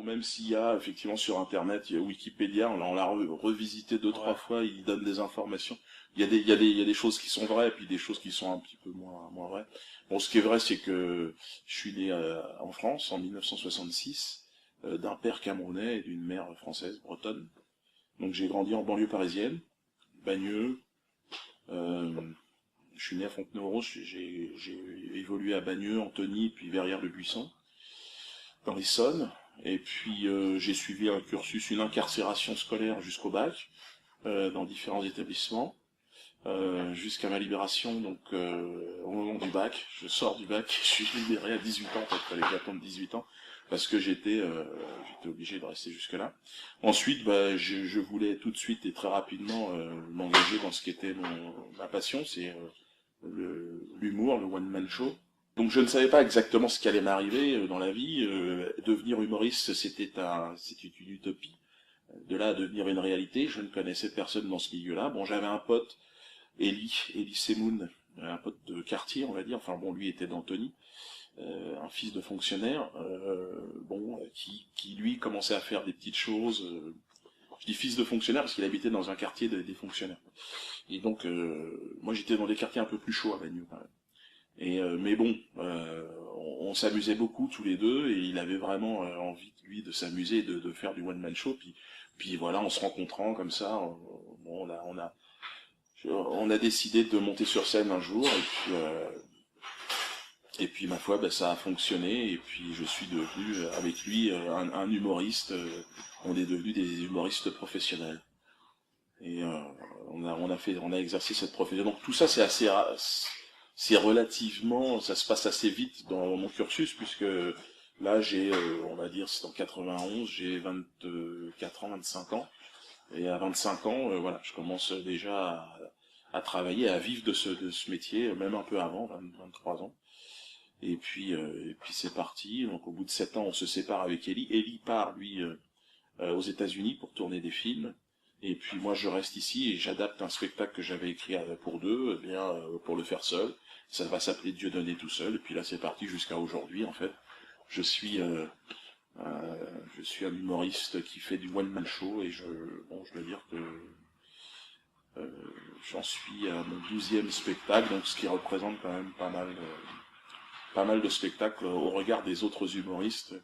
Même s'il y a effectivement sur Internet, il y a Wikipédia, on l'a revisité deux, trois Ouais. fois, il donne des informations. Il y a des choses qui sont vraies, et puis des choses qui sont un petit peu moins vraies. Bon, ce qui est vrai, c'est que je suis né en France en 1966, d'un père camerounais et d'une mère française, bretonne. Donc j'ai grandi en banlieue parisienne, Bagneux. euh, je suis né à Fontenay-aux-Roses, j'ai évolué à Bagneux, Antony, puis Verrières-de-Buisson, dans l'Essonne. Et puis j'ai suivi un cursus, une incarcération scolaire jusqu'au bac, dans différents établissements, jusqu'à ma libération, donc au moment du bac. Je sors du bac, je suis libéré à 18 ans, en fait, il fallait que j'attende 18 ans, parce que j'étais obligé de rester jusque-là. Ensuite, bah, je voulais tout de suite et très rapidement m'engager dans ce qui était ma passion, c'est l'humour, le one-man show. Donc je ne savais pas exactement ce qui allait m'arriver dans la vie. Devenir humoriste, c'était une utopie. De là à devenir une réalité, je ne connaissais personne dans ce milieu-là. Bon, j'avais un pote, Eli Semoun, un pote de quartier, on va dire. Enfin bon, lui était d'Antony, un fils de fonctionnaire, qui lui commençait à faire des petites choses. Je dis fils de fonctionnaire parce qu'il habitait dans un quartier des fonctionnaires. Et donc, moi j'étais dans des quartiers un peu plus chauds à Bagneux quand même. Mais bon, on s'amusait beaucoup tous les deux et il avait vraiment envie lui de s'amuser, de faire du one man show. Puis voilà, en se rencontrant comme ça, on a décidé de monter sur scène un jour et puis ma foi, ben, ça a fonctionné et puis je suis devenu avec lui un humoriste. On est devenus des humoristes professionnels et on a exercé cette profession. Donc tout ça c'est relativement, ça se passe assez vite dans mon cursus, puisque là j'ai, on va dire, c'est en 91, j'ai 24 ans, 25 ans, et à 25 ans, voilà, je commence déjà à travailler, à vivre de ce métier, même un peu avant, 23 ans. Et puis c'est parti. Donc au bout de 7 ans, on se sépare avec Ellie. Ellie part, lui, aux États-Unis pour tourner des films. Et puis moi je reste ici et j'adapte un spectacle que j'avais écrit pour deux, pour le faire seul. Ça va s'appeler Dieudonné tout seul. Et puis là c'est parti jusqu'à aujourd'hui en fait. Je suis euh, je suis un humoriste qui fait du one man show et je dois dire que euh, j'en suis à mon 12e spectacle, donc ce qui représente quand même pas mal de spectacles au regard des autres humoristes.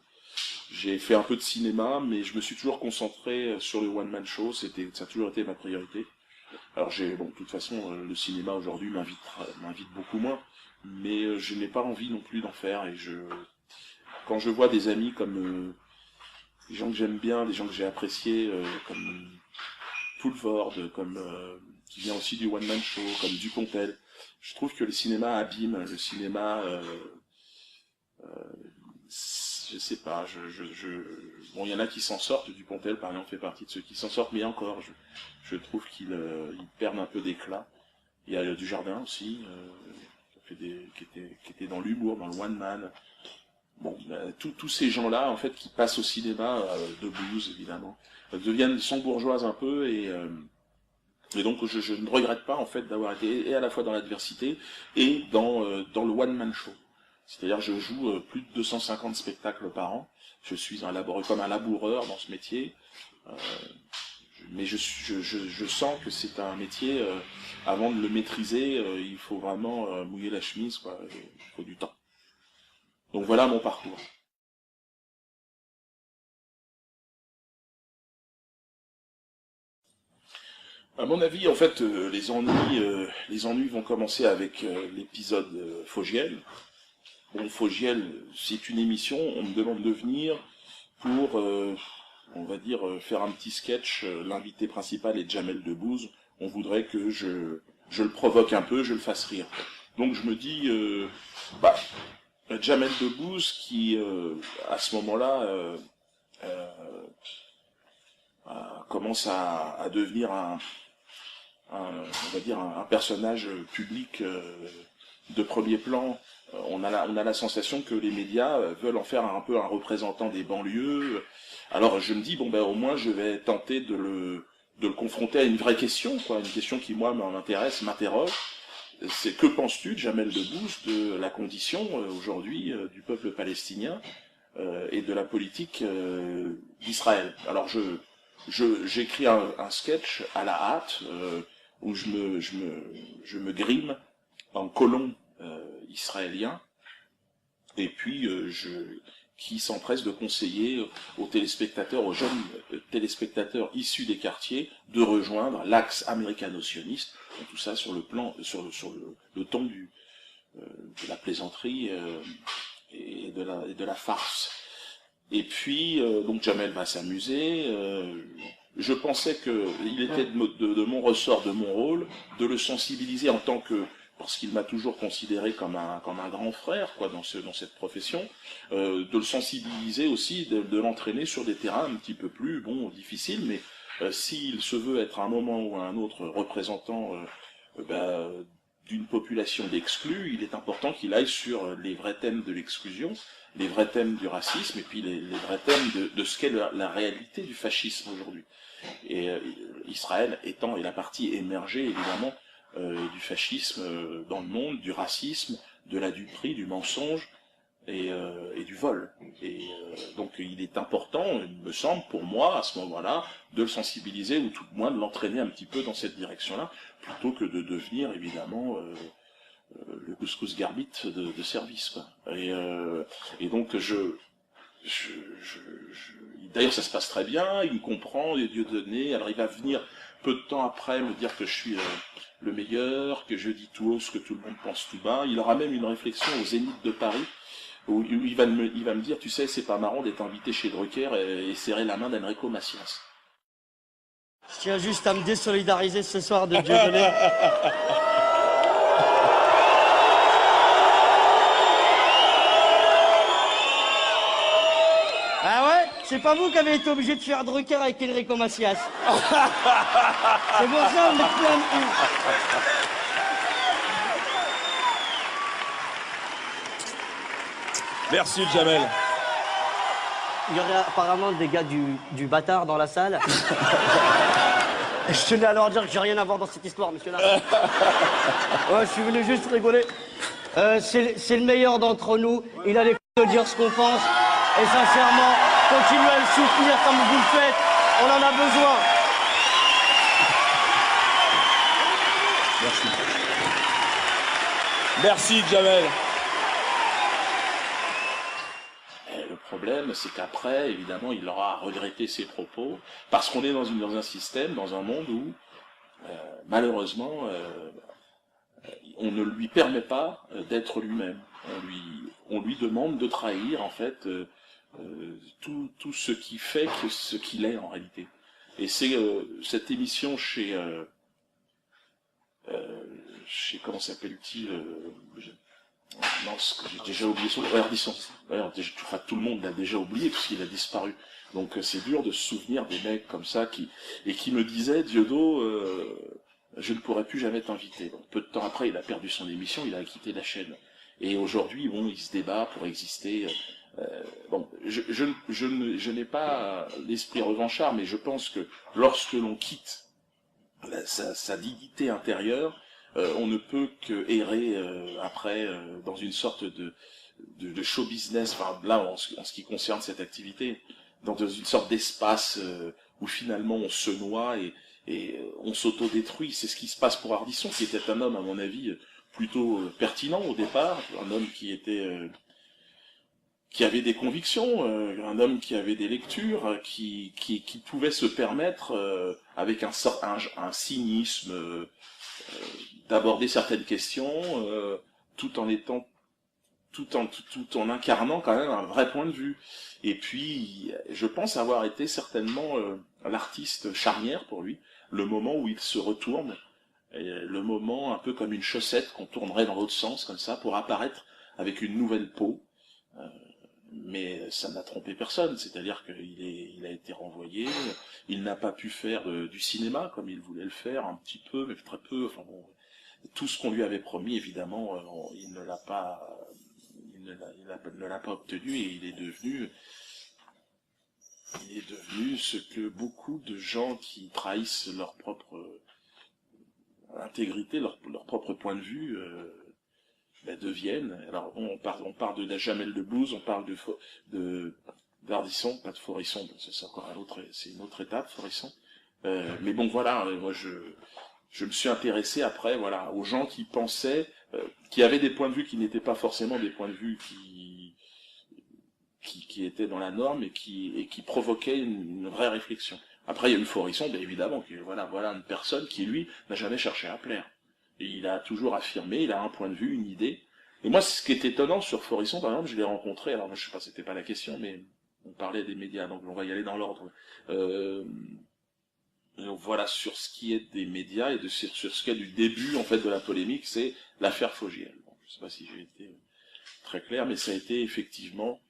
J'ai fait un peu de cinéma, mais je me suis toujours concentré sur le one man show. Ça a toujours été ma priorité. Alors bon, de toute façon, le cinéma aujourd'hui m'invite beaucoup moins, mais je n'ai pas envie non plus d'en faire. Quand je vois des amis comme des gens que j'aime bien, des gens que j'ai appréciés, comme Poulvord, comme qui vient aussi du one man show, comme Dupontel, je trouve que le cinéma abîme, le cinéma. Je sais pas, bon, il y en a qui s'en sortent, Dupontel par exemple fait partie de ceux qui s'en sortent, mais encore, je trouve qu'ils perdent un peu d'éclat. Il y a Dujardin aussi, qui était dans l'humour, dans le one man. Bon, tous ces gens-là, en fait, qui passent au cinéma, de blues évidemment, sont bourgeoises un peu, et donc je ne regrette pas en fait d'avoir été et à la fois dans l'adversité et dans le one man show. C'est-à-dire je joue plus de 250 spectacles par an. Je suis comme un laboureur dans ce métier, euh, mais je sens que c'est un métier. Avant de le maîtriser, il faut vraiment mouiller la chemise, quoi. Il faut du temps. Donc voilà mon parcours. À mon avis, en fait, les ennuis vont commencer avec l'épisode Fogiel. Bon, Fogiel, c'est une émission, on me demande de venir pour, on va dire, faire un petit sketch. L'invité principal est Jamel Debbouze. On voudrait que je le provoque un peu, je le fasse rire. Donc je me dis, bah, Jamel Debbouze qui, à ce moment-là, euh, commence à devenir on va dire, un personnage public de premier plan. On a la sensation que les médias veulent en faire un peu un représentant des banlieues. Alors je me dis, bon ben au moins je vais tenter de le confronter à une vraie question, quoi, une question qui moi m'intéresse, m'interroge. C'est que penses-tu, Jamel Debbouze, de la condition aujourd'hui du peuple palestinien et de la politique d'Israël. Alors j'écris un sketch à la hâte où je me grime en colon israélien, et puis qui s'empresse de conseiller aux téléspectateurs, aux jeunes téléspectateurs issus des quartiers, de rejoindre l'axe américano-sioniste, tout ça sur le plan, sur le ton de la plaisanterie et de la farce. Et puis, donc Jamel va s'amuser. Je pensais que il était de mon ressort, de mon rôle, de le sensibiliser en tant que, parce qu'il m'a toujours considéré comme un grand frère, quoi, dans cette profession, de le sensibiliser aussi, de l'entraîner sur des terrains un petit peu plus, difficiles, mais s'il se veut être à un moment ou à un autre représentant d'une population d'exclus, il est important qu'il aille sur les vrais thèmes de l'exclusion, les vrais thèmes du racisme, et puis les vrais thèmes de ce qu'est la réalité du fascisme aujourd'hui. Et Israël étant la partie émergée, évidemment, du fascisme dans le monde, du racisme, de la duperie, du mensonge et du vol. Et donc il est important, il me semble, pour moi, à ce moment-là, de le sensibiliser, ou tout le moins de l'entraîner un petit peu dans cette direction-là, plutôt que de devenir, évidemment, le couscous garbit de service, quoi. Et donc d'ailleurs ça se passe très bien, il me comprend, les Dieu donné, alors il va venir peu de temps après me dire que je suis le meilleur, que je dis tout haut ce que tout le monde pense tout bas. Il aura même une réflexion au Zénith de Paris, où il va me dire, tu sais, c'est pas marrant d'être invité chez Drucker et serrer la main d'Enrico Macias. Je tiens juste à me désolidariser ce soir de Dieudonné. Ah ouais? C'est pas vous qui avez été obligé de faire Drucker avec Enrico Macias. C'est pour ça, vous êtes plein de cul. Merci, Jamel. Il y aurait apparemment des gars du bâtard dans la salle. Je tenais à leur dire que j'ai rien à voir dans cette histoire, monsieur là. Ouais, je suis venu juste rigoler. C'est le meilleur d'entre nous. Il a les couilles de dire ce qu'on pense. Et sincèrement, continuez à le soutenir comme vous le faites. On en a besoin. Merci. Merci, Jamel. Le problème, c'est qu'après, évidemment, il aura regretté ses propos, parce qu'on est dans un système, dans un monde où, malheureusement, on ne lui permet pas d'être lui-même. On lui demande de trahir, en fait, tout ce qui fait ce qu'il est en réalité. Et c'est cette émission chez comment s'appelle-t-il non, j'ai déjà oublié son Ardisson. D'ailleurs, tout le monde l'a déjà oublié puisqu'il a disparu. Donc c'est dur de se souvenir des mecs comme ça qui me disaient, Diodo, je ne pourrai plus jamais t'inviter. Donc, peu de temps après, il a perdu son émission, il a quitté la chaîne. Et aujourd'hui, il se débat pour exister. Je n'ai pas l'esprit revanchard, mais je pense que lorsque l'on quitte sa dignité intérieure, on ne peut que errer après dans une sorte de show business, enfin là en ce qui concerne cette activité, dans une sorte d'espace où finalement on se noie et on s'auto-détruit. C'est ce qui se passe pour Ardisson, qui était un homme à mon avis plutôt pertinent au départ, un homme qui avait des convictions, un homme qui avait des lectures, qui pouvait se permettre avec un cynisme d'aborder certaines questions tout en incarnant quand même un vrai point de vue. Et puis je pense avoir été certainement l'artiste charnière pour lui, le moment où il se retourne, et le moment un peu comme une chaussette qu'on tournerait dans l'autre sens comme ça pour apparaître avec une nouvelle peau. Mais ça n'a trompé personne, c'est-à-dire qu'il a été renvoyé, il n'a pas pu faire du cinéma comme il voulait le faire, un petit peu, mais très peu, enfin bon, tout ce qu'on lui avait promis, évidemment, il ne l'a pas obtenu, et il est devenu ce que beaucoup de gens qui trahissent leur propre intégrité, leur propre point de vue, deviennent. Alors on parle de la Jamel Debbouze, on parle de d'Ardisson, pas de Forisson, c'est encore c'est une autre étape, Forisson. Mais bon voilà, moi je me suis intéressé après voilà aux gens qui pensaient, qui avaient des points de vue qui n'étaient pas forcément des points de vue qui étaient dans la norme et qui provoquaient une vraie réflexion. Après il y a eu Forisson, bien évidemment, voilà une personne qui lui n'a jamais cherché à plaire. Et il a toujours affirmé, il a un point de vue, une idée. Et moi, ce qui est étonnant sur Forisson, par exemple, je l'ai rencontré, alors moi, je sais pas, c'était pas la question, mais on parlait des médias, donc on va y aller dans l'ordre. Donc voilà, sur ce qui est des médias et sur ce qui est du début, en fait, de la polémique, c'est l'affaire Fogiel. Bon, je sais pas si j'ai été très clair, mais ça a été effectivement,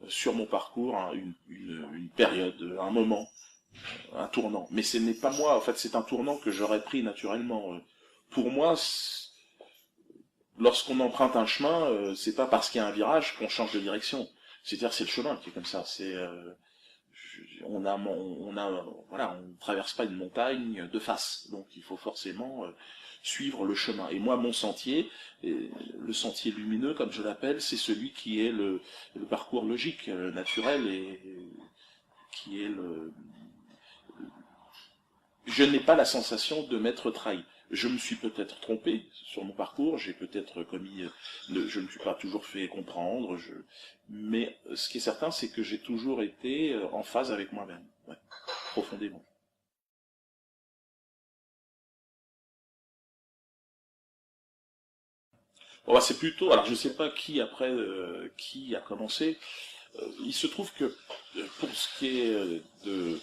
sur mon parcours, hein, une période, un moment, un tournant. Mais ce n'est pas moi, en fait, c'est un tournant que j'aurais pris naturellement. Pour moi, lorsqu'on emprunte un chemin, c'est pas parce qu'il y a un virage qu'on change de direction. C'est-à-dire, c'est le chemin qui est comme ça. Voilà, on ne traverse pas une montagne de face. Donc, il faut forcément suivre le chemin. Et moi, mon sentier, le sentier lumineux, comme je l'appelle, c'est celui qui est le parcours logique, naturel, et qui est je n'ai pas la sensation de m'être trahi. Je me suis peut-être trompé sur mon parcours, j'ai peut-être commis, je ne me suis pas toujours fait comprendre, mais ce qui est certain, c'est que j'ai toujours été en phase avec moi-même, ouais, profondément. Bon, bah, c'est plutôt, alors je sais pas qui après, qui a commencé. Il se trouve que pour ce qui est de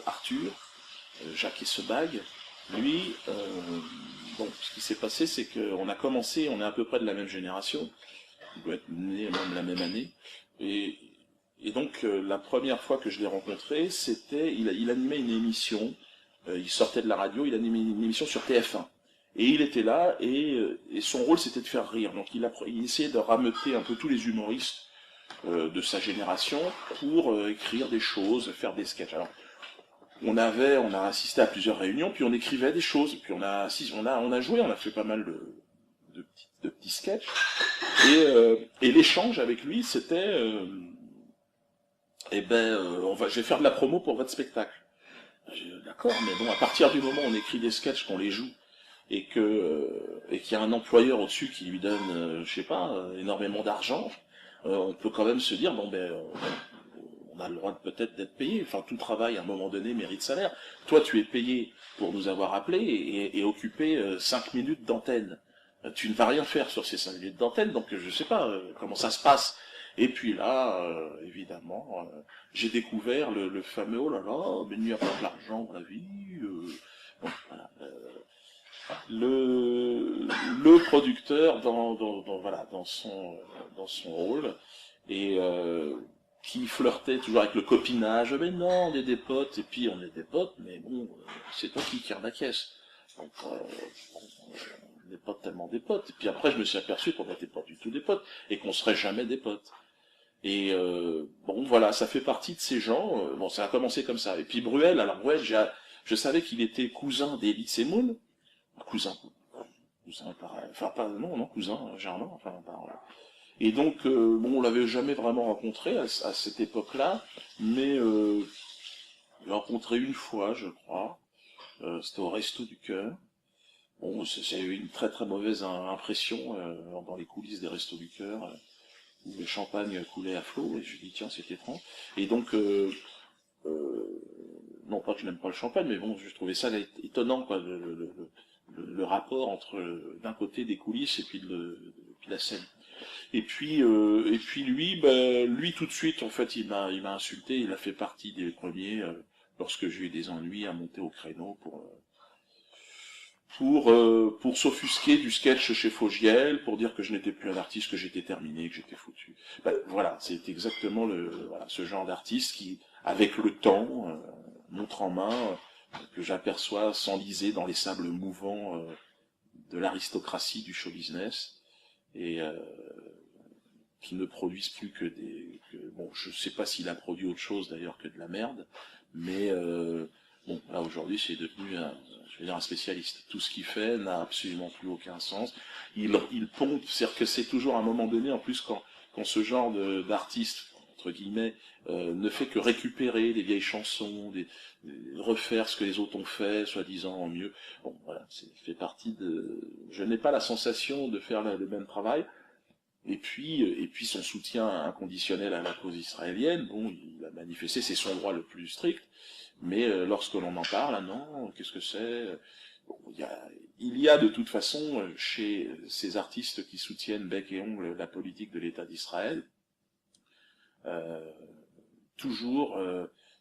Arthur, Jacques Sebag, lui, bon, ce qui s'est passé, c'est qu'on a commencé, on est à peu près de la même génération, il doit être né même la même année, et, et donc la première fois que je l'ai rencontré, c'était, il animait une émission, il sortait de la radio, il animait une émission sur TF1. Et il était là, et son rôle c'était de faire rire. Donc il essayait de rameuter un peu tous les humoristes de sa génération pour écrire des choses, faire des sketchs. Alors, on a assisté à plusieurs réunions, puis on écrivait des choses, puis on a joué, on a fait pas mal de petits sketchs, et l'échange avec lui, c'était, je vais faire de la promo pour votre spectacle. D'accord, mais bon, à partir du moment où on écrit des sketchs, qu'on les joue, et qu'il y a un employeur au-dessus qui lui donne, je sais pas, énormément d'argent, on peut quand même se dire, bon ben, on a le droit peut-être d'être payé. Enfin, tout travail, à un moment donné, mérite salaire. Toi, tu es payé pour nous avoir appelés et occuper 5 minutes d'antenne. Tu ne vas rien faire sur ces 5 minutes d'antenne, donc je sais pas comment ça se passe. Et puis là, évidemment, j'ai découvert le fameux, oh là là, mais il n'y a pas de l'argent dans la vie. Bon, voilà, le producteur voilà, dans son rôle, et qui flirtait toujours avec le copinage. Mais non, on est des potes, et puis on est des potes, mais bon, c'est toi qui tire la caisse. Donc, on n'est pas tellement des potes. Et puis après, je me suis aperçu qu'on n'était pas du tout des potes, et qu'on serait jamais des potes. Et bon, voilà, ça fait partie de ces gens. Bon, ça a commencé comme ça. Et puis Bruel, alors Bruel, je savais qu'il était cousin d'Elie Semoun, cousin, pareil, enfin pas, non, cousin, germain, enfin par, et donc, bon, on l'avait jamais vraiment rencontré à cette époque-là, mais j'ai rencontré une fois, je crois. C'était au Resto du Cœur. Bon, c'est eu une très très mauvaise impression dans les coulisses des Restos du Cœur, où le champagne coulait à flot, et je dis tiens, c'est étrange. Et donc, non pas que je n'aime pas le champagne, mais bon, je trouvais ça étonnant, quoi, le rapport entre d'un côté des coulisses et puis la scène. Et puis lui, lui tout de suite, en fait, il m'a insulté. Il a fait partie des premiers lorsque j'ai eu des ennuis à monter au créneau pour s'offusquer du sketch chez Fogiel, pour dire que je n'étais plus un artiste, que j'étais terminé, que j'étais foutu. Voilà, c'est exactement voilà, ce genre d'artiste qui, avec le temps, montre en main, que j'aperçois s'enliser dans les sables mouvants de l'aristocratie du show business, et qui ne produisent plus bon, je sais pas s'il a produit autre chose d'ailleurs que de la merde, mais Bon, là aujourd'hui c'est devenu je vais dire un spécialiste. Tout ce qu'il fait n'a absolument plus aucun sens. Il pompe, c'est-à-dire que c'est toujours à un moment donné, en plus quand ce genre d'artiste, entre guillemets, ne fait que récupérer des vieilles chansons, refaire ce que les autres ont fait, soi-disant en mieux. Bon, voilà, fait partie de... Je n'ai pas la sensation de faire le même travail. Et puis son soutien inconditionnel à la cause israélienne, bon, il a manifesté, c'est son droit le plus strict, mais lorsque l'on en parle, ah non, qu'est-ce que c'est? Bon, il y a de toute façon, chez ces artistes qui soutiennent bec et ongle la politique de l'État d'Israël, euh, toujours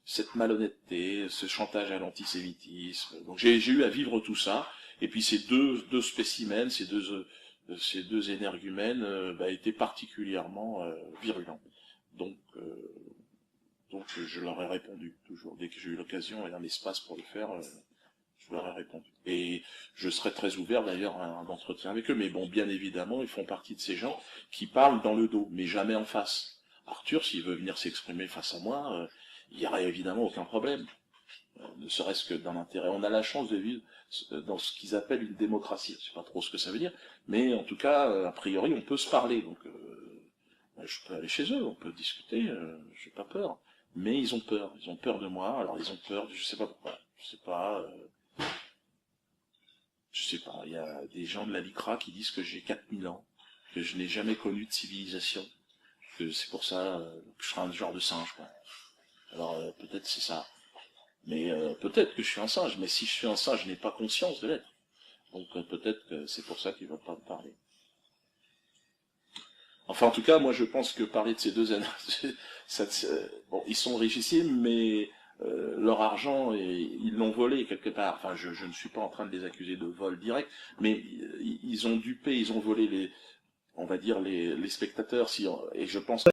cette malhonnêteté, ce chantage à l'antisémitisme. Donc j'ai eu à vivre tout ça, et puis ces deux spécimens, ces deux énergumènes étaient particulièrement virulents. Donc je leur ai répondu toujours. Dès que j'ai eu l'occasion et un espace pour le faire, je leur ai répondu. Et je serais très ouvert d'ailleurs à un entretien avec eux. Mais bon, bien évidemment, ils font partie de ces gens qui parlent dans le dos, mais jamais en face. Arthur, s'il veut venir s'exprimer face à moi, il n'y aurait évidemment aucun problème. Ne serait-ce que dans l'intérêt. On a la chance de vivre dans ce qu'ils appellent une démocratie. Je sais pas trop ce que ça veut dire, mais en tout cas, a priori, on peut se parler. Donc, je peux aller chez eux, on peut discuter, j'ai pas peur. Mais ils ont peur de moi. Alors ils ont peur, je sais pas pourquoi, je sais pas. Il y a des gens de la LICRA qui disent que j'ai 4000 ans, que je n'ai jamais connu de civilisation, que c'est pour ça que je serai un genre de singe, quoi. Alors peut-être c'est ça. Mais peut-être que je suis un singe, mais si je suis un singe, je n'ai pas conscience de l'être. Donc peut-être que c'est pour ça qu'ils ne veulent pas me parler. Enfin, en tout cas, moi je pense que parler de ces deux années, bon, ils sont richissimes, mais leur argent, ils l'ont volé quelque part. Enfin, je ne suis pas en train de les accuser de vol direct, mais ils ont dupé, ils ont volé on va dire les spectateurs, et je pense